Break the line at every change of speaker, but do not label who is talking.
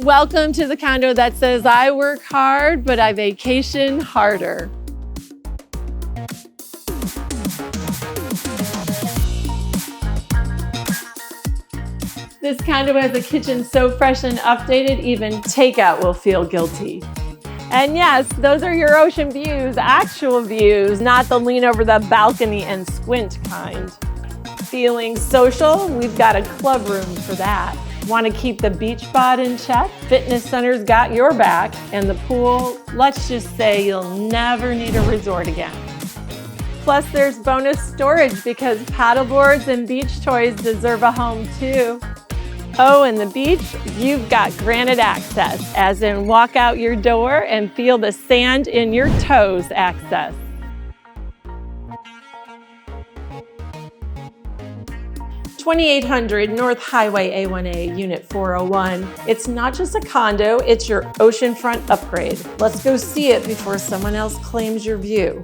Welcome to the condo that says I work hard, but I vacation harder. This condo has a kitchen so fresh and updated, even takeout will feel guilty. And yes, those are your ocean views, actual views, not the lean over the balcony and squint kind. Feeling social? We've got a club room for that. Want to keep the beach bod in check? Fitness center's got your back. And the pool, let's just say you'll never need a resort again. Plus there's bonus storage because paddleboards and beach toys deserve a home too. Oh, and the beach, you've got granite access, as in walk out your door and feel the sand in your toes access. (2800) North Highway A1A, Unit 401. It's not just a condo, it's your oceanfront upgrade. Let's go see it before someone else claims your view.